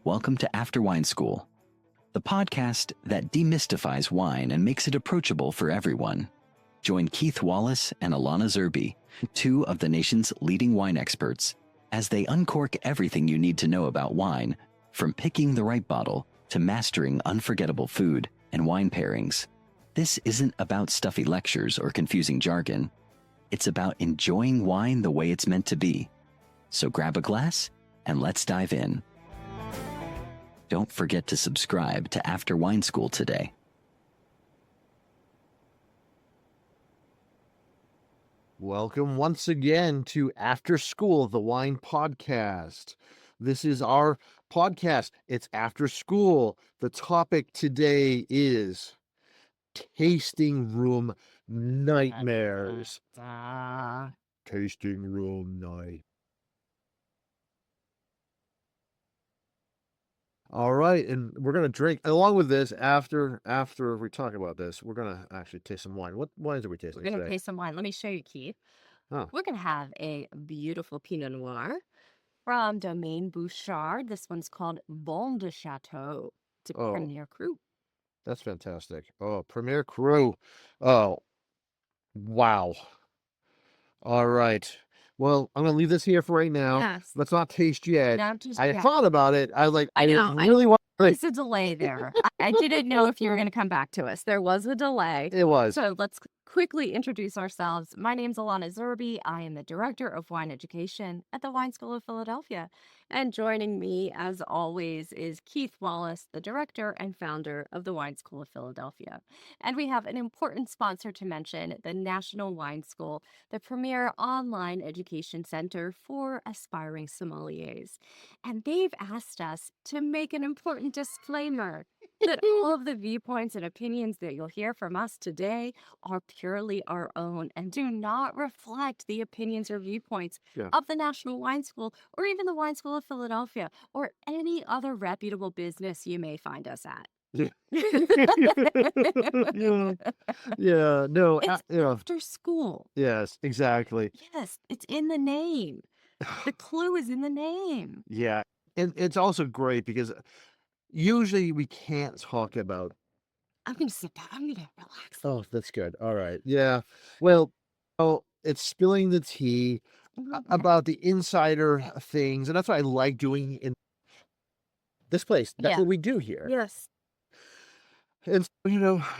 welcome to After Wine School, the podcast that demystifies wine and makes it approachable for everyone. Join Keith Wallace and Alana Zerbe, two of the nation's leading wine experts, as they uncork everything you need to know about wine, from picking the right bottle to mastering unforgettable food and wine pairings. This isn't about stuffy lectures or confusing jargon. It's about enjoying wine the way it's meant to be. So grab a glass and let's dive in. Don't forget to subscribe to After Wine School today. Welcome once again to After School, the wine podcast. This is our podcast. It's After School. The topic today is tasting room nightmares. Tasting room night. All right, and we're gonna drink along with this after we talk about this. We're gonna actually taste some wine. What wines are we tasting We're going to today? taste some wine. Let me show you, Keith. Oh. We're going to have a beautiful Pinot Noir from Domaine Bouchard. This one's called Bon de Chateau. It's a Oh. Premier Cru. That's fantastic. Oh, Premier Cru. Oh, wow. All right. Well, I'm gonna leave this here for right now. Yes. Let's not taste yet. Not just I yet. thought about it. I was like, I know, I really want. There's a delay there. I didn't know if you were going to come back to us. There was a delay. It was. So let's quickly introduce ourselves. My name's Alana Zerbe. I am the Director of Wine Education at the Wine School of Philadelphia. And joining me, as always, is Keith Wallace, the Director and Founder of the Wine School of Philadelphia. And we have an important sponsor to mention, the National Wine School, the premier online education center for aspiring sommeliers. And they've asked us to make an important disclaimer that all of the viewpoints and opinions that you'll hear from us today are purely our own and do not reflect the opinions or viewpoints of the National Wine School or even the Wine School of Philadelphia or any other reputable business you may find us at. Yeah. No. It's after school. Yes, exactly. Yes, it's in the name. The clue is in the name. Yeah, and it's also great because usually we can't talk about. I'm going to sit down. I'm going to relax. Oh, that's good. All right. Yeah. Well, it's spilling the tea about the insider things, and that's what I like doing in this place. That's what we do here. Yes. And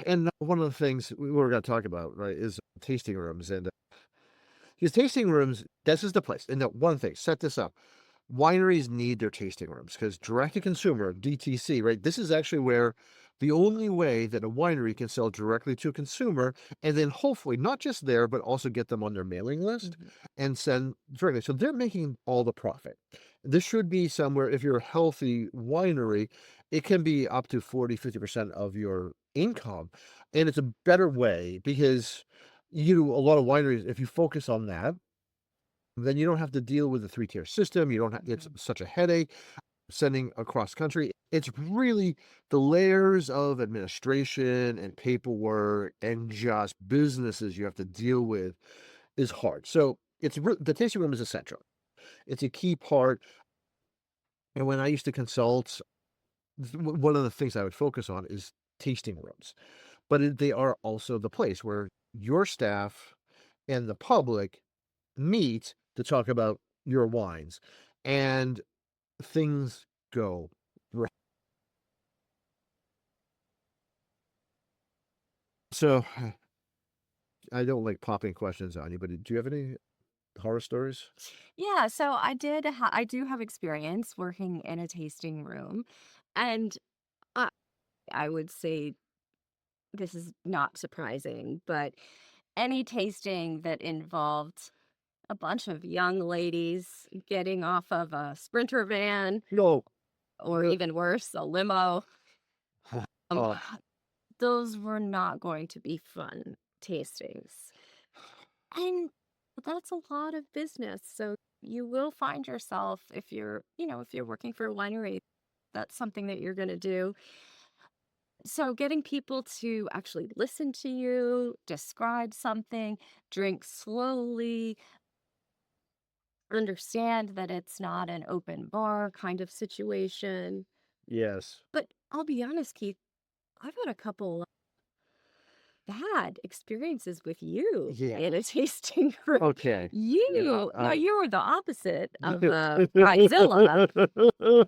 and one of the things we were going to talk about, right, is tasting rooms, and because tasting rooms, this is the place. And one thing, set this up. Wineries need their tasting rooms because direct to consumer, DTC, right? This is actually where the only way that a winery can sell directly to a consumer and then hopefully not just there, but also get them on their mailing list and send directly. So they're making all the profit. This should be somewhere, if you're a healthy winery, it can be up to 40-50% of your income. And it's a better way because a lot of wineries, if you focus on that, then you don't have to deal with the 3-tier system. You don't have, it's such a headache sending across country. It's really the layers of administration and paperwork and just businesses you have to deal with is hard. So the tasting room is essential. It's a key part. And when I used to consult, one of the things I would focus on is tasting rooms, but they are also the place where your staff and the public meet to talk about your wines, and things go right. So I don't like popping questions on you, but do you have any horror stories? Yeah, so I do have experience working in a tasting room, and I would say this is not surprising, but any tasting that involved a bunch of young ladies getting off of a Sprinter van, No. or even worse, a limo, Oh. those were not going to be fun tastings. And that's a lot of business. So you will find yourself, if you're working for a winery, that's something that you're going to do. So getting people to actually listen to you, describe something, drink slowly, understand that it's not an open bar kind of situation. Yes. But I'll be honest, Keith, I've had a couple bad experiences with you Yeah. in a tasting room. Okay. You, Yeah. now you were the opposite of Bridezilla,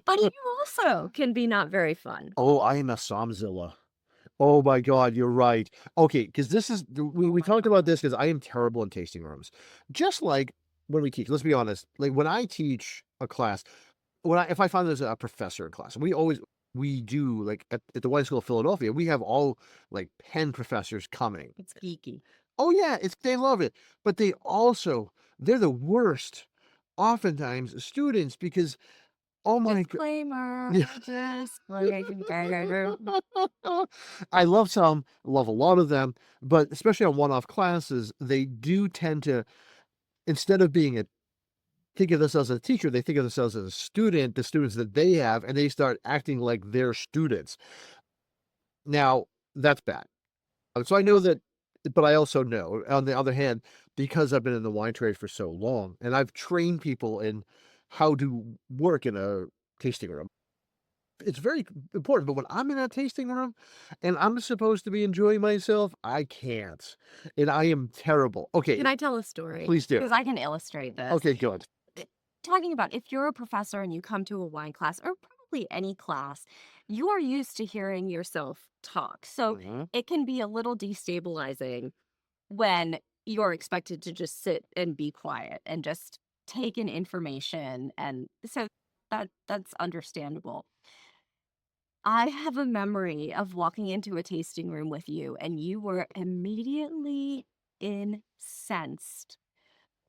but you also can be not very fun. Oh, I am a Somzilla. Oh my God, you're right. Okay, because this is we talked about this because I am terrible in tasting rooms. Just like when we teach, let's be honest. Like when I teach a class, if I find there's a professor in class, we do like at the Wine School of Philadelphia, we have all like 10 professors coming. It's geeky. Oh yeah, they love it, but they're the worst. Oftentimes students because oh my God. Disclaimer. Yeah. Disclaimer. I love some, love a lot of them, but especially on one-off classes, they do tend to, instead of think of themselves as a teacher, they think of themselves as a student, the students that they have, and they start acting like they're students. Now, that's bad. So I know that, but I also know, on the other hand, because I've been in the wine trade for so long, and I've trained people in how to work in a tasting room, it's very important. But when I'm in a tasting room and I'm supposed to be enjoying myself, I can't. And I am terrible. Okay, Can I tell a story? please do. Because I can illustrate this. Okay, good. Talking about if you're a professor and you come to a wine class or probably any class, you are used to hearing yourself talk. So Mhm. it can be a little destabilizing when you're expected to just sit and be quiet and just take in information. And so that's understandable. I have a memory of walking into a tasting room with you, and you were immediately incensed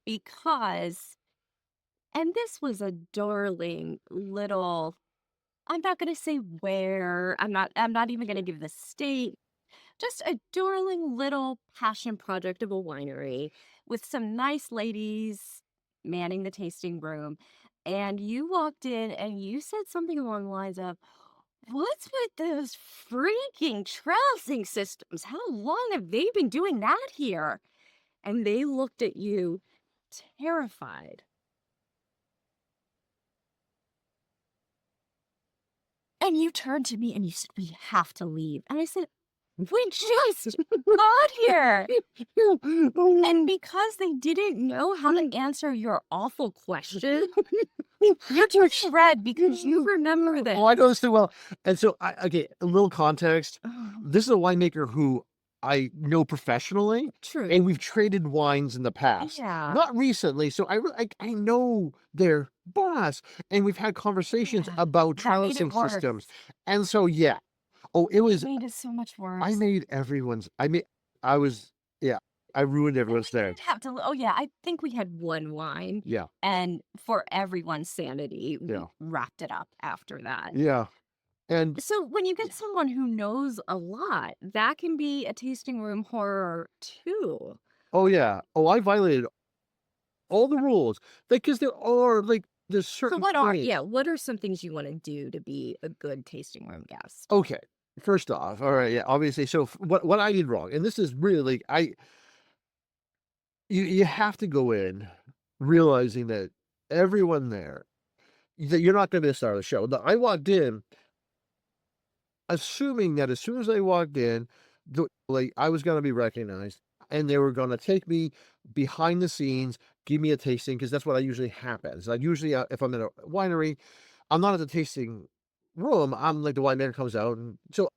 because, and this was a darling little, I'm not going to say where, I'm not even going to give the state, just a darling little passion project of a winery with some nice ladies manning the tasting room. And you walked in and you said something along the lines of, "What's with those freaking trouncing systems? How long have they been doing that here?" And they looked at you terrified. And you turned to me and you said, "We have to leave." And I said, "We just got here." And because they didn't know how to answer your awful question, you're just red because you remember this. Oh, I know this too well. And so, okay, a little context. Oh, This is a winemaker who I know professionally, true. and we've traded wines in the past. Yeah. Not recently, so I know their boss, and we've had conversations Yeah, about that made it trouncing worse. systems. And so, yeah. Oh, it It was made it so much worse. I made everyone's I made I was yeah, I ruined And everyone's we day. did have to, oh yeah, I think we had one wine, Yeah, and for everyone's sanity, we yeah, wrapped it up after that. yeah. And So when you get someone who knows a lot, that can be a tasting room horror too. oh yeah. Oh, I violated all the rules. Like, because there's So certain what are, points. yeah, what are some things you want to do to be a good tasting room guest? Okay. First off, all right, yeah, obviously. So what I did wrong, and this is really you have to go in realizing that everyone there that you're not going to be the star of the show. Now, I walked in assuming that as soon as I walked in, like I was going to be recognized, and they were going to take me behind the scenes, give me a tasting because that's what I usually happens. I usually, if I'm in a winery, I'm not at the tasting room. I'm like the winemaker comes out, and so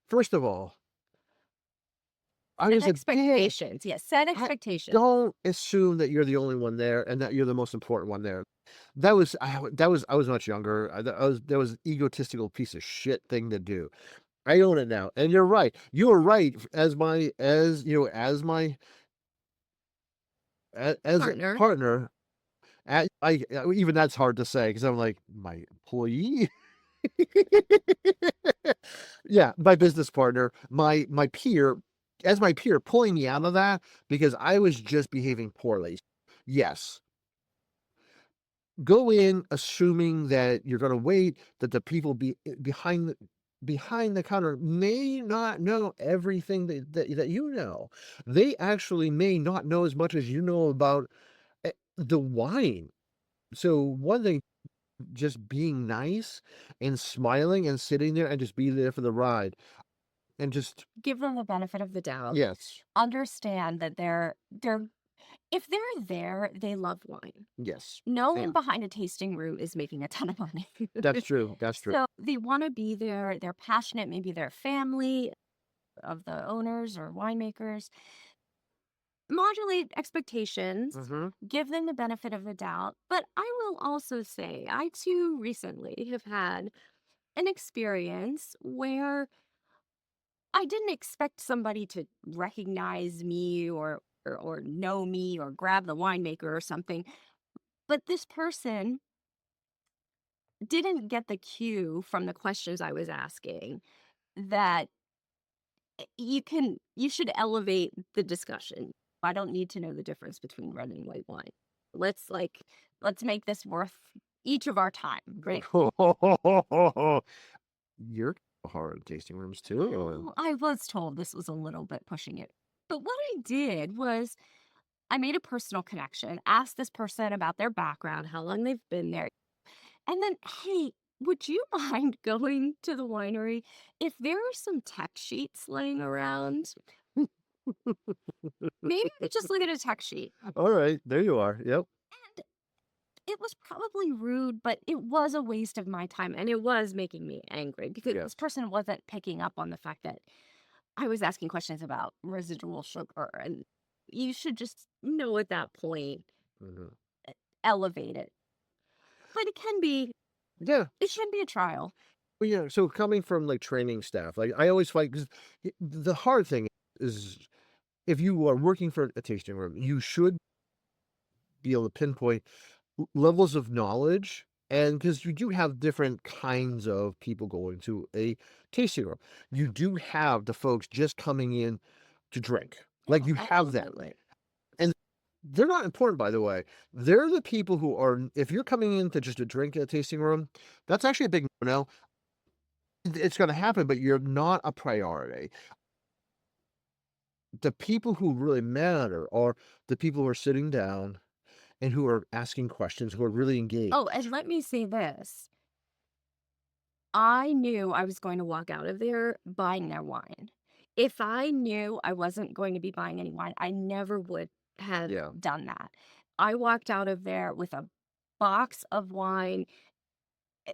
first of all, I Set was a dick. expectations. Yes, set I expectations. don't assume that you're the only one there and that you're the most important one there. I was much younger. That was an egotistical piece of shit thing to do. I own it now, and you're right. You were right as a Partner. partner. Even that's hard to say because I'm like my employee. Yeah, my business partner, my peer, as my peer, pulling me out of that because I was just behaving poorly. Yes, go in assuming that you're going to wait, that the people behind the counter may not know everything that you know. They actually may not know as much as you know about the wine. So one thing. just being nice and smiling and sitting there and just be there for the ride and just Give them the benefit of the doubt. yes, Understand that they're if they're there, they love wine. yes, No yeah, one behind a tasting room is making a ton of money. that's true. That's true. So they want to be there. They're passionate. Maybe their family of the owners or winemakers. Modulate expectations, Hmm. give them the benefit of the doubt. But I will also say, I too recently have had an experience where I didn't expect somebody to recognize me or know me or grab the winemaker or something. But this person didn't get the cue from the questions I was asking that you should elevate the discussion. I don't need to know the difference between red and white wine. Let's like let's make this worth each of our time, right? You're hard tasting rooms too. Well, I was told this was a little bit pushing it. But what I did was I made a personal connection, asked this person about their background, how long they've been there, and then, hey, would you mind going to the winery if there are some tech sheets laying around? Maybe just look at a tech sheet. All right, there you are. Yep. And it was probably rude, but it was a waste of my time and it was making me angry because Yes. this person wasn't picking up on the fact that I was asking questions about residual sugar. And you should just know at that point, Mhm. elevate it. But Yeah. it shouldn't be a trial. Well, yeah. So coming from like training staff, like I always fight because the hard thing is if you are working for a tasting room, you should be able to pinpoint levels of knowledge. And because you do have different kinds of people going to a tasting room, you do have the folks just coming in to drink. Like you have them. Absolutely. And they're not important, by the way. They're the people who are, if you're coming in to just a drink at a tasting room, that's actually a big no. It's going to happen, but you're not a priority. The people who really matter are the people who are sitting down and who are asking questions, who are really engaged. Oh, and let me say this. I knew I was going to walk out of there buying their wine. If I knew I wasn't going to be buying any wine, I never would have Yeah. done that. I walked out of there with a box of wine,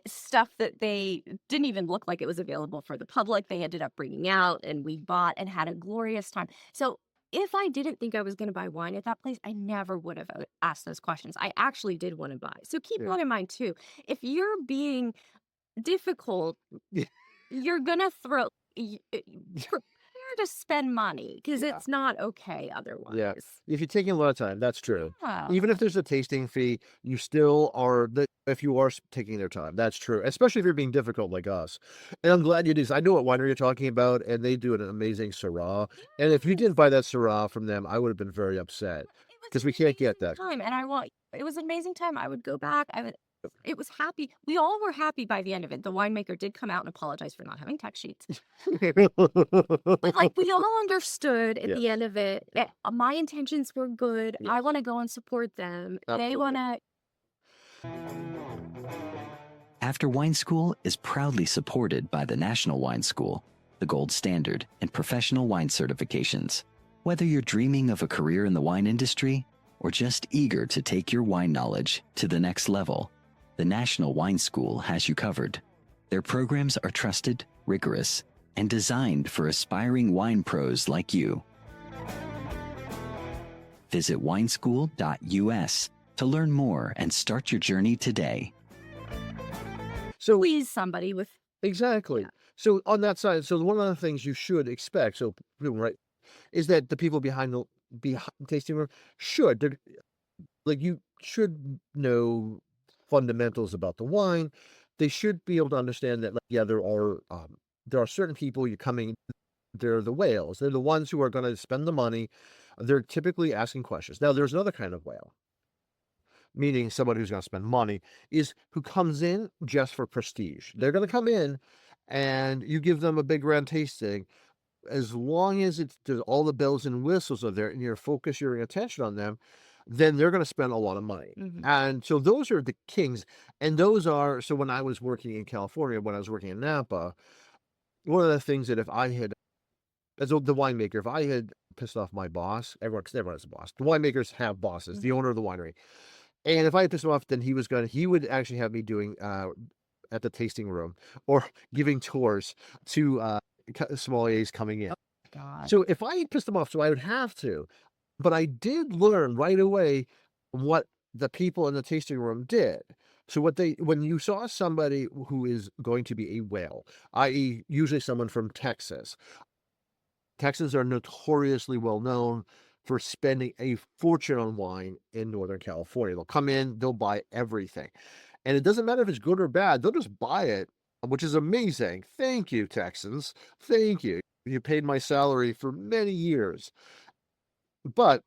stuff that they didn't even look like it was available for the public. They ended up bringing out, and we bought and had a glorious time. So, if I didn't think I was going to buy wine at that place, I never would have asked those questions. I actually did want to buy. So, keep Yeah. that in mind too. If you're being difficult, Yeah. you're gonna prepare to spend money because Yeah. it's not okay Yeah. otherwise. If you're taking a lot of time, that's true. Yeah. Even if there's a tasting fee, you still are if you are taking their time, that's true. Especially if you're being difficult like us. And I'm glad you do. I know what winery you're talking about, and they do an amazing Syrah. And if you Yes. didn't buy that Syrah from them, I would have been very upset It was because an we can't get amazing that. time, and it was an amazing time. I would go back. It was happy. We all were happy by the end of it. The winemaker did come out and apologize for not having tech sheets. But like we all understood at the Yes. end of it, that my intentions were good. I Yes. want to go and support them. They Absolutely. want to. After Wine School is proudly supported by the National Wine School, the gold standard in professional wine certifications. Whether you're dreaming of a career in the wine industry or just eager to take your wine knowledge to the next level, the National Wine School has you covered. Their programs are trusted, rigorous, and designed for aspiring wine pros like you. Visit wineschool.us to learn more and start your journey today. So Please somebody with. exactly. Yeah. So on that side, so one of the things you should expect, so right, is that the people behind the tasting room should like you should know fundamentals about the wine. They should be able to understand that, like, yeah, there are certain people you're coming. They're the whales. They're the ones who are going to spend the money. They're typically asking questions. Now, there's another kind of whale, meaning somebody who's going to spend money, is who comes in just for prestige. They're going to come in, and you give them a big round tasting. As long as there's all the bells and whistles are there, and you're focusing your attention on them, then they're going to spend a lot of money. And so those are the kings. And those are, so when I was working in California, when I was working in Napa, one of the things that if I had, as the winemaker, if I had pissed off my boss, because everyone has a boss. The winemakers have bosses, the owner of the winery. And if I had pissed him off, then he would actually have me doing, at the tasting room or giving tours to sommeliers coming in. God. So if I had pissed him off, so I would have to. But I did learn right away what the people in the tasting room did. So when you saw somebody who is going to be a whale, i.e. usually someone from Texas. Texans are notoriously well known for spending a fortune on wine in Northern California. They'll come in, they'll buy everything. And it doesn't matter if it's good or bad, they'll just buy it, which is amazing. Thank you, Texans. Thank you. You paid my salary for many years. But,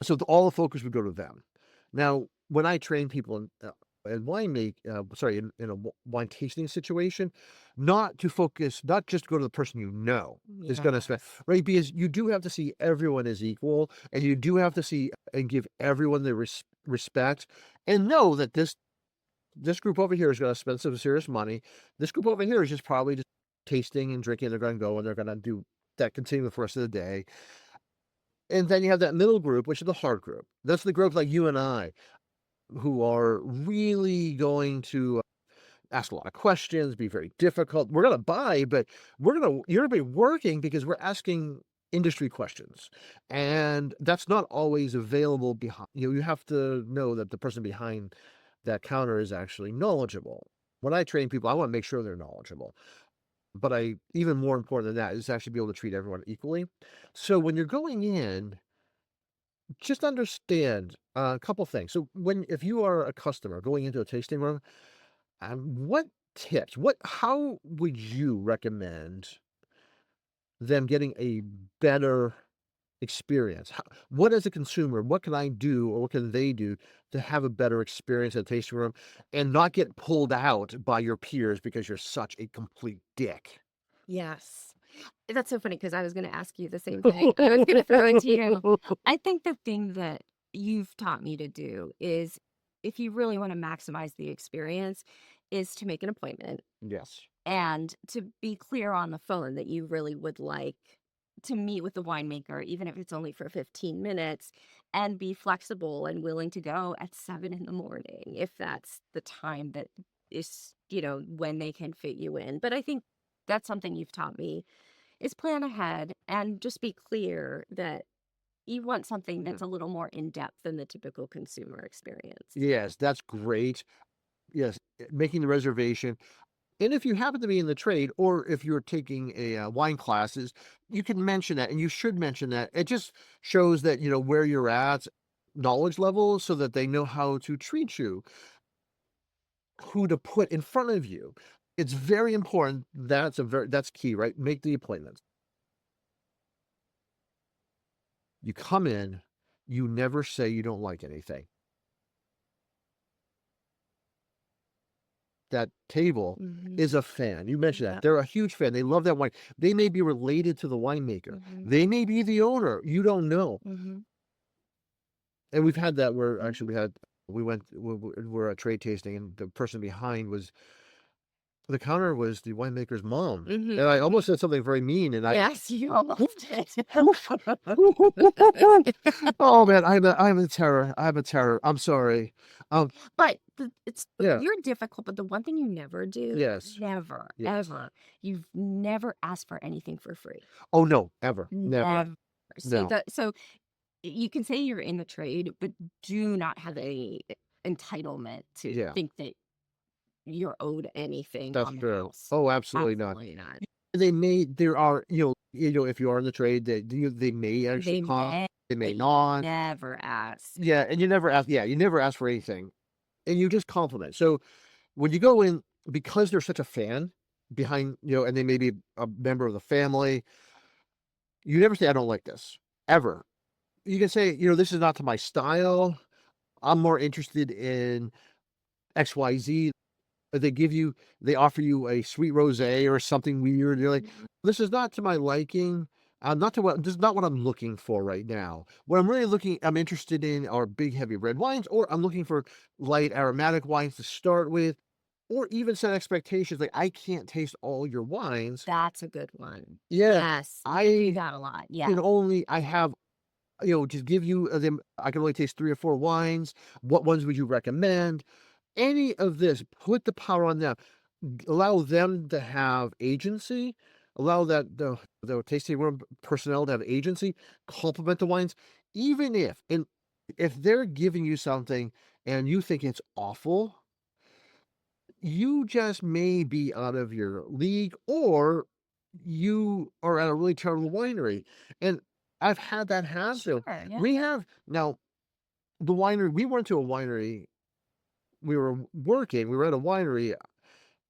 so all the focus would go to them. Now, when I train people in in a wine tasting situation, not to focus, not just go to the person is going to spend, right? Because you do have to see everyone as equal, and you do have to see and give everyone the respect, and know that this group over here is going to spend some serious money. This group over here is just probably just tasting and drinking. They're going to go and they're going to do that, continue for the rest of the day. And then you have that middle group, which is the hard group. That's the group like you and I, who are really going to ask a lot of questions, be very difficult. We're going to buy, but you're going to be working because we're asking industry questions. And that's not always available behind, you have to know that the person behind that counter is actually knowledgeable. When I train people, I want to make sure they're knowledgeable. But even more important than that is actually be able to treat everyone equally. So when you're going in, just understand a couple things. So if you are a customer going into a tasting room, what tips, how would you recommend them getting a better experience? What as a consumer, what can I do or what can they do to have a better experience at a tasting room and not get pulled out by your peers because you're such a complete dick? Yes. That's so funny because I was going to ask you the same thing. I was going to throw it to you. I think the thing that you've taught me to do is, if you really want to maximize the experience, is to make an appointment. Yes. And to be clear on the phone that you really would like to meet with the winemaker, even if it's only for 15 minutes, and be flexible and willing to go at 7 in the morning, if that's the time that is, when they can fit you in. But I think that's something you've taught me, is plan ahead and just be clear that you want something that's a little more in-depth than the typical consumer experience. Yes, that's great. Yes, making the reservation. And if you happen to be in the trade, or if you're taking a wine classes, you can mention that, and you should mention that. It just shows that, where you're at, knowledge level, so that they know how to treat you, who to put in front of you. It's very important. That's key, right? Make the appointments. You come in, you never say you don't like anything. That table is a fan. You mentioned that. They're a huge fan. They love that wine. They may be related to the winemaker. They may be the owner. You don't know. And we've had that where actually we're at trade tasting, and the person behind the counter was the winemaker's mom. And I almost said something very mean, and Yes, you almost did. Oh man, I'm a terror. I'm a terror. I'm sorry. But you're difficult, but the one thing you never do, Yes. never, Yes. ever, you've never asked for anything for free. Oh no, ever. Never. Never. So, No. so you can say you're in the trade, but do not have a entitlement to think that you're owed anything. That's on the true. house. Oh, absolutely not. There are, if you are in the trade, they may actually they may not. Never ask. Yeah, and you never ask. Yeah, you never ask for anything, and you just compliment. So when you go in, because they're such a fan behind, and they may be a member of the family, you never say, "I don't like this," ever. You can say, "This is not to my style. I'm more interested in XYZ." They offer you a sweet rosé or something weird. You're like, "This is not to my liking. Not to what this is not what I'm looking for right now. What I'm interested in are big, heavy red wines, or I'm looking for light aromatic wines to start with, or even set expectations. Like I can't taste all your wines. That's a good one. Yeah, Yes, you do I that a lot. Yeah. can only I have just give you them. I can only taste 3 or 4 wines. What ones would you recommend? Any of this, put the power on them. Allow them to have agency. Allow that the tasting room personnel to have agency. Compliment the wines, even if they're giving you something and you think it's awful, you just may be out of your league, or you are at a really terrible winery. And I've had that happen. Sure. Yeah. We have now the winery. We went to a winery. We were working. We were at a winery,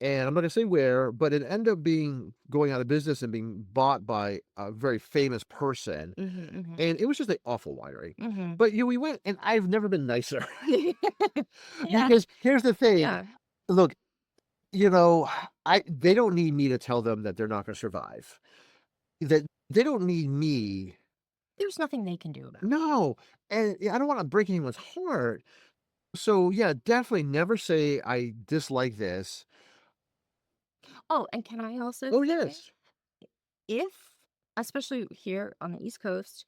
and I'm not gonna say where, but it ended up going out of business and being bought by a very famous person, Mm-hmm, and it was just an awful winery. mm-hmm. But, we went, and I've never been nicer. Yeah. Because here's the thing, Yeah. look, you know, they don't need me to tell them that they're not gonna survive. That they don't need me. There's nothing they can do about it. No, and, I don't wanna break anyone's heart. So, yeah, definitely never say, "I dislike this." Oh, and can I also Oh, say, yes. if, especially here on the East Coast,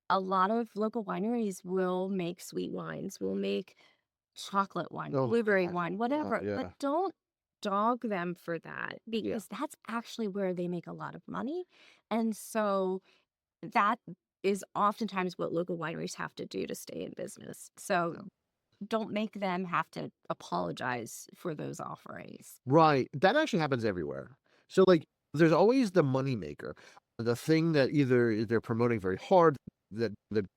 a lot of local wineries will make sweet wines, will make chocolate wine, Oh, blueberry God. wine, whatever, but Yeah. don't dog them for that Yeah. because that's actually where they make a lot of money. And so that is oftentimes what local wineries have to do to stay in business. So Yeah. don't make them have to apologize for those offerings. Right. That actually happens everywhere. So, like, there's always the money maker, the thing that either they're promoting very hard, that they're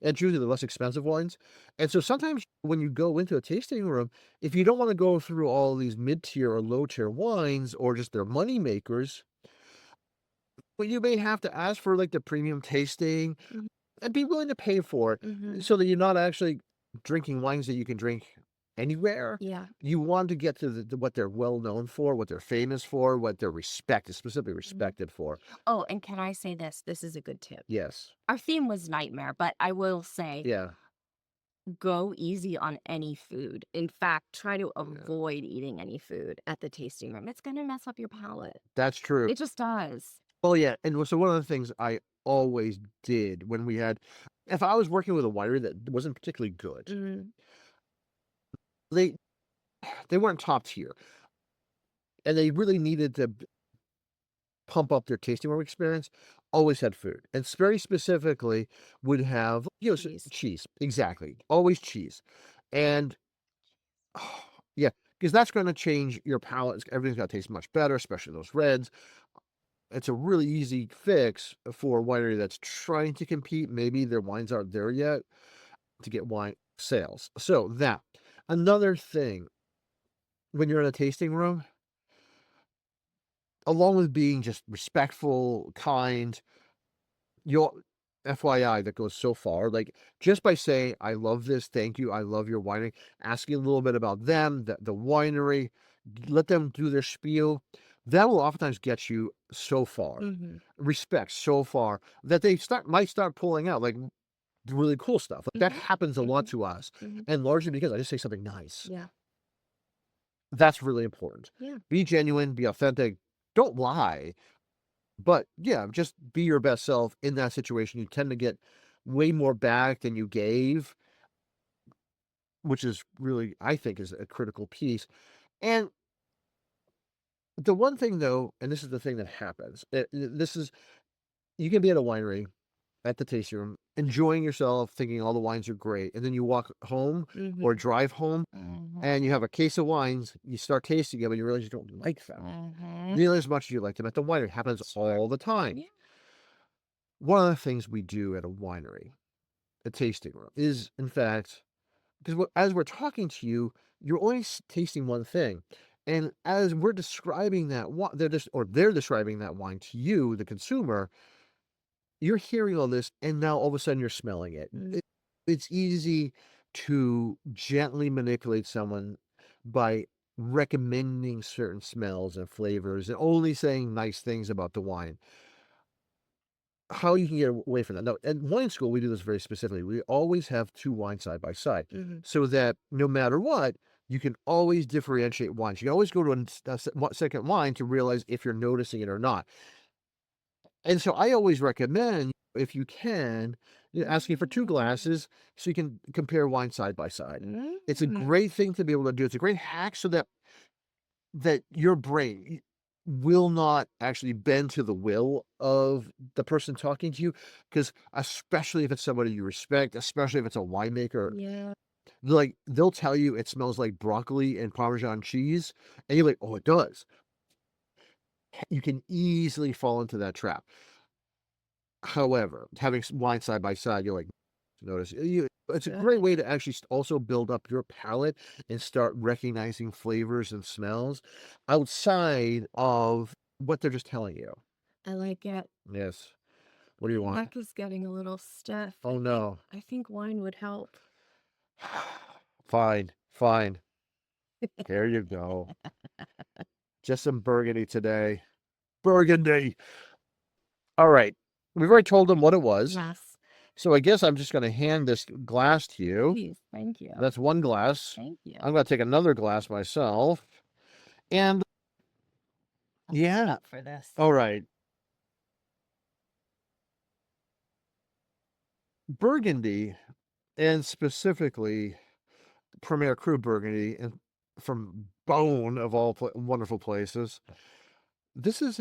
and it's usually the less expensive wines. And so sometimes when you go into a tasting room, if you don't want to go through all these mid-tier or low-tier wines or just their money makers, well, you may have to ask for like the premium tasting Mhm. and be willing to pay for it Mhm. so that you're not actually drinking wines that you can drink anywhere. Yeah. You want to get to what they're well known for, what they're famous for, what they're specifically Mhm. respected for. Oh, and can I say this? This is a good tip. Yes. Our theme was nightmare, but I will say Yeah. go easy on any food. In fact, try to Yeah. avoid eating any food at the tasting room. It's going to mess up your palate. That's true. It just does. Well, yeah. And so one of the things I always did if I was working with a winery that wasn't particularly good, Mm, they they weren't top tier, and they really needed to pump up their tasting room experience, always had food, and very specifically would have, cheese. cheese. Exactly, always cheese, and yeah, because that's going to change your palate. Everything's got to taste much better, especially those reds. It's a really easy fix for a winery that's trying to compete. Maybe their wines aren't there yet to get wine sales. So that another thing when you're in a tasting room, along with being just respectful, kind, you'll FYI that goes so far, like, just by saying, "I love this, thank you, I love your winery," asking a little bit about them, the winery, let them do their spiel, that will oftentimes get you so far, Hmm. respect so far, that they might start pulling out, like, really cool stuff, like, that Hmm. happens a lot Hmm. to us, Hmm. and largely because I just say something nice. Yeah. That's really important. Yeah. Be genuine, be authentic, don't lie. But, yeah, just be your best self in that situation. You tend to get way more back than you gave, which is really, I think, is a critical piece. And the one thing, though, and this is the thing that happens, this is you can be at a winery at the tasting room, enjoying yourself, thinking all the wines are great, and then you walk home or Hmm. drive home, Hmm. and you have a case of wines, you start tasting them, and you realize you don't like them Hmm. nearly as much as you like them at the winery. It happens Sure. all the time. Yeah. One of the things we do at a winery, a tasting room, is, in fact, because as we're talking to you, you're only tasting one thing, and as we're describing that wine, they're describing that wine to you, the consumer. You're hearing all this, and now all of a sudden you're smelling it. Mm. It's easy to gently manipulate someone by recommending certain smells and flavors, and only saying nice things about the wine. how you can get away from that. No, at wine school, we do this very specifically. We always have 2 wines side by side so that no matter what, you can always differentiate wines. You can always go to a second wine to realize if you're noticing it or not. And so I always recommend, if you can, asking for 2 glasses so you can compare wine side by side. It's a great thing to be able to do. It's a great hack so that your brain will not actually bend to the will of the person talking to you, because especially if it's somebody you respect, especially if it's a winemaker, Yeah. like they'll tell you it smells like broccoli and Parmesan cheese, and you're like, oh, it does. You can easily fall into that trap. However, having wine side by side, you're like, notice it's a great way to actually also build up your palate and start recognizing flavors and smells outside of what they're just telling you. I like it. Yes. What do you want? Neck is getting a little stiff. Oh no. I think wine would help. Fine. There you go. Just some Burgundy today. Burgundy. All right. We've already told them what it was. Yes. So I guess I'm just going to hand this glass to you. Please. Thank you. That's 1 glass. Thank you. I'm going to take another glass myself. And yeah. Up for this. All right. Burgundy, and specifically Premier Cru Burgundy, and from Bone of all wonderful places. This is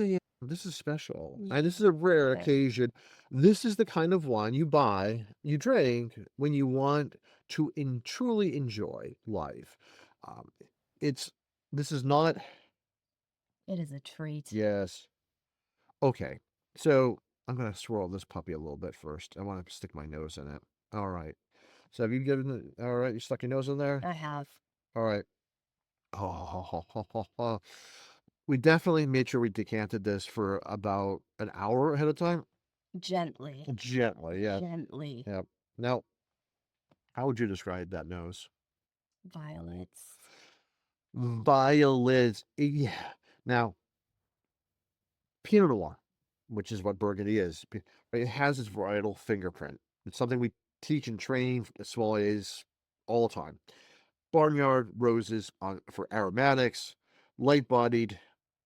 special. And this is a rare occasion. This is the kind of wine you buy, you drink when you want to truly enjoy life. This is not. It is a treat. Yes. Okay. So I'm going to swirl this puppy a little bit first. I want to stick my nose in it. All right. So have you given it? All right. You stuck your nose in there? I have. All right. Oh, we definitely made sure we decanted this for about an hour ahead of time. Gently. Gently, yeah. Gently. Yep. Now, how would you describe that nose? Violets. Violets. Yeah. Now, Pinot Noir, which is what Burgundy is, it has its varietal fingerprint. It's something we teach and train at sommeliers all the time. Barnyard roses for aromatics, light-bodied,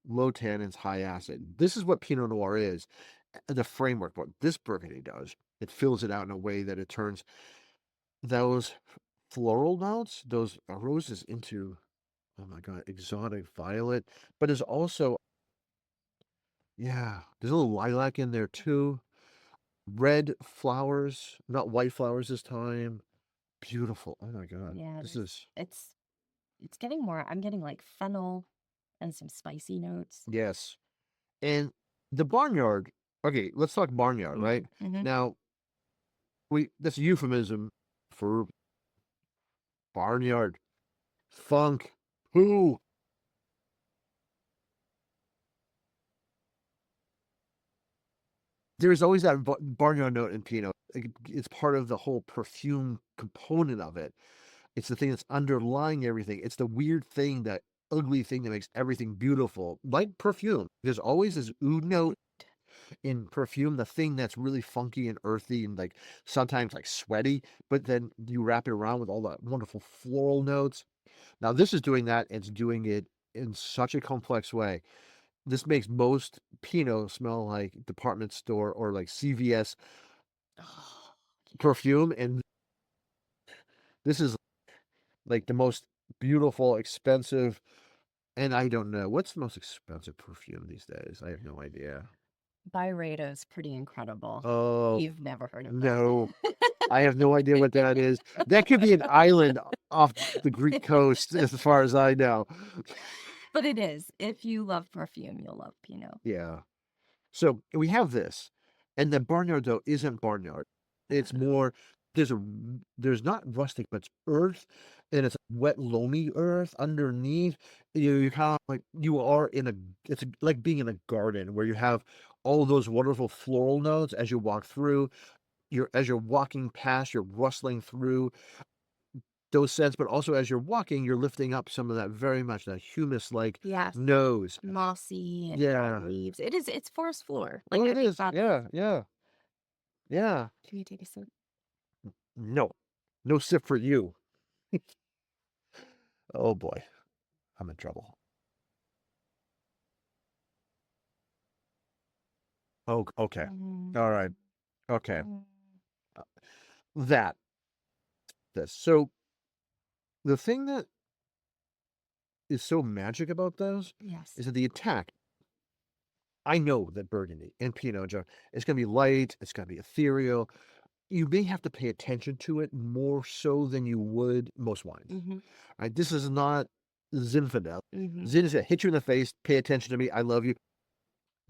low tannins, high acid. This is what Pinot Noir is. The framework, what this Burgundy does, it fills it out in a way that it turns those floral notes, those roses, into, oh my God, exotic violet. But there's also, yeah, there's a little lilac in there too. Red flowers, not white flowers this time. Beautiful. Oh my God. Yeah. It's getting more. I'm getting like fennel and some spicy notes. Yes. And the barnyard. Okay, let's talk barnyard, right? Now, that's a euphemism for barnyard. Funk. Who? There's always that barnyard note in Pinot. It's part of the whole perfume component of it. It's the thing that's underlying everything. It's the weird thing, that ugly thing that makes everything beautiful. Like perfume. There's always this oud note in perfume, the thing that's really funky and earthy and like sometimes like sweaty, but then you wrap it around with all the wonderful floral notes. Now this is doing that. It's doing it in such a complex way. This makes most Pinot smell like department store or like CVS perfume, and this is like the most beautiful, expensive, and I don't know what's the most expensive perfume these days. I have no idea. Byredo's pretty incredible. Oh, you've never heard of it? No. I have no idea what that is. That could be an island off the Greek coast, as far as I know. But it is. If you love perfume, you'll love Pinot. Yeah. So we have this, and the barnyard though isn't barnyard. It's more. There's not rustic, but it's earth, and it's wet, loamy earth underneath. You're kind of like you are in a. It's like being in a garden where you have all those wonderful floral notes as you walk through. As you're walking past, you're rustling through those scents, but also as you're walking, you're lifting up some of that, very much that humus-like nose. Mossy Yeah. leaves. It's forest floor. Like, it is. Yeah. Yeah. Can you take a sip? No. No sip for you. Oh boy. I'm in trouble. Oh, okay. Mm, All right. Okay. mm, Uh, That. This. So the thing that is so magic about those yes. is that the attack. I know that Burgundy and Pinot is going to be light. It's going to be ethereal. You may have to pay attention to it more so than you would most wines. Mm-hmm. Right? This is not Zinfandel. Mm-hmm. Zin is going to hit you in the face. Pay attention to me. I love you.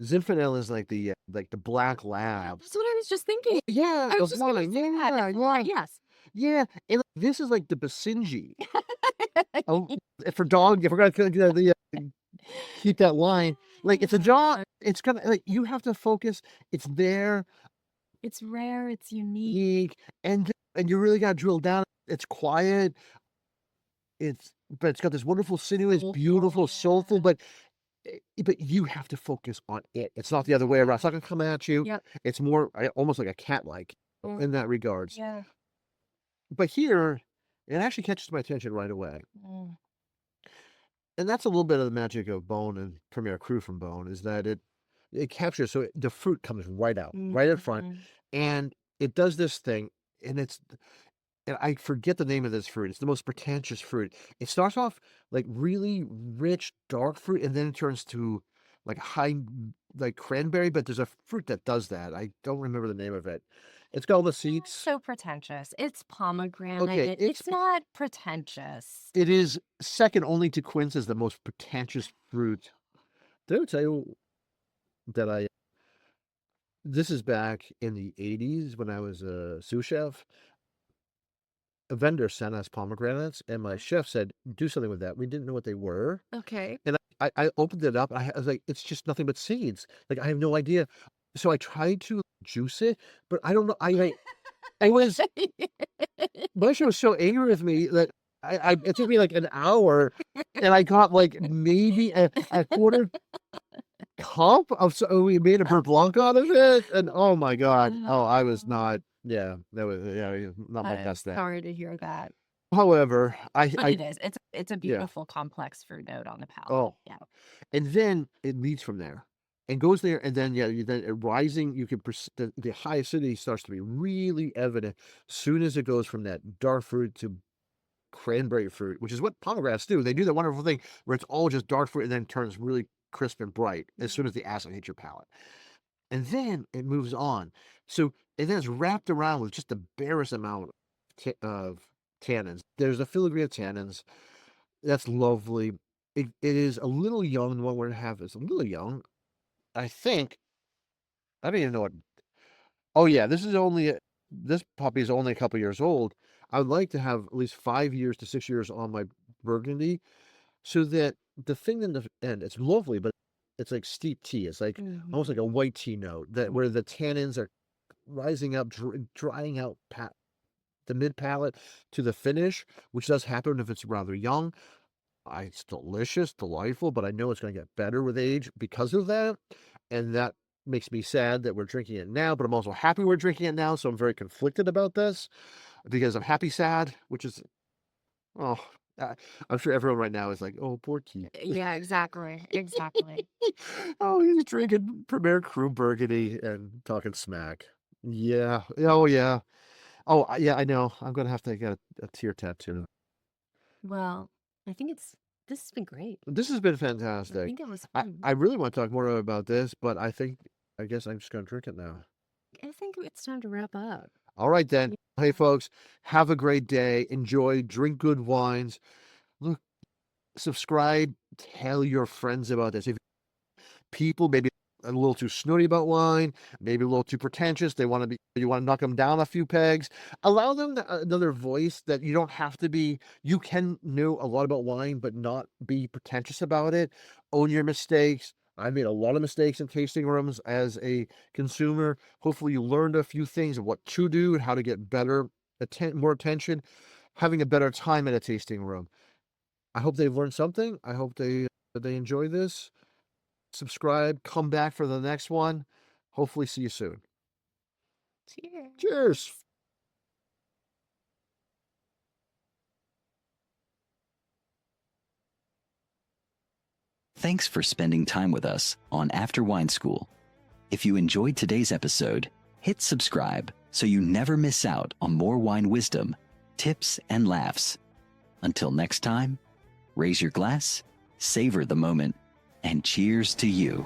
Zinfandel is like the black lab. That's what I was just thinking. Yeah, I was of just gonna wine. say Yeah, that. yeah, Yes. yeah. And this is like the Basenji. Oh, for dog, if we're gonna keep that line, like it's a jaw. It's gonna like you have to focus. It's there, It's rare. It's unique. unique, and you really gotta drill down. It's quiet. But it's got this wonderful sinuous, beautiful, soulful. But you have to focus on it. It's not the other way around. It's not gonna come at you. Yep. It's more almost like a cat-like in that regards. Yeah. But here, it actually catches my attention right away. Mm. And that's a little bit of the magic of Bone and Premier Cru from Bone is that it captures the fruit comes right out, right in front, Mhm. and it does this thing, and and I forget the name of this fruit. It's the most pretentious fruit. It starts off like really rich, dark fruit, and then it turns to like like cranberry, but there's a fruit that does that. I don't remember the name of it. It's got all the Not seeds. so pretentious. It's pomegranate. Okay, It's not pretentious. it is second only to quince as the most pretentious fruit. Did I ever tell you that this is back in the 80s when I was a sous chef. A vendor sent us pomegranates, and my chef said, "Do something with that." We didn't know what they were, Okay. and I opened it up. And I was like, "It's just nothing but seeds." Like I have no idea. So I tried to juice it, but I don't know. I was my chef was so angry with me that it took me like an hour, and I got like maybe a quarter cup of we made a beurre blanc out of it, and oh my god, I was not. Yeah, that was not my I'm best day. sorry to hear that. However, But it is. It's a yeah. beautiful, complex fruit note on the palate. Oh, Yeah. and then it leads from there and goes there, and then then rising. You can the high acidity starts to be really evident soon as it goes from that dark fruit to cranberry fruit, which is what pomegranates do. They do that wonderful thing where it's all just dark fruit and then turns really crisp and bright as soon as the acid hits your palate. And then it moves on. So, and then it's wrapped around with just the barest amount of tannins. There's a filigree of tannins. That's lovely. It is a little young. The one we're going to have is a little young. I think, I don't even know what. Oh, yeah, this puppy is only a couple years old. I would like to have at least 5 years to 6 years on my Burgundy so that the thing in the end, it's lovely, but it's like steep tea. It's like almost like a white tea note that where the tannins are rising up, drying out the mid palate to the finish, which does happen if it's rather young. It's delicious, delightful, but I know it's going to get better with age because of that, and that makes me sad that we're drinking it now. But I'm also happy we're drinking it now, so I'm very conflicted about this because I'm happy, sad, which is oh. I'm sure everyone right now is like, "Oh, poor Keith." Yeah, exactly. Exactly. Oh, he's drinking Premier Cru Burgundy and talking smack. Yeah. Oh, yeah. Oh, yeah, I know. I'm gonna have to get a tear tattoo. Well, I think this has been great. This has been I fantastic. think it was I fun. I really want to talk more about this, but I guess I'm just gonna drink it now. I think it's time to wrap up. All right then. Yeah. Hey folks, have a great day. Enjoy, drink good wines. Look, subscribe, tell your friends about this. If people maybe a little too snooty about wine, maybe a little too pretentious. You want to knock them down a few pegs. Allow them another voice that you don't have to be. You can know a lot about wine, but not be pretentious about it. Own your mistakes. I made a lot of mistakes in tasting rooms as a consumer. Hopefully, you learned a few things of what to do and how to get better, more attention, having a better time at a tasting room. I hope they've learned something. I hope they enjoy this. Subscribe, come back for the next one. Hopefully see you soon. Cheers. Cheers. Thanks for spending time with us on After Wine School. If you enjoyed today's episode, hit subscribe so you never miss out on more wine wisdom, tips, and laughs. Until next time, raise your glass, savor the moment, and cheers to you.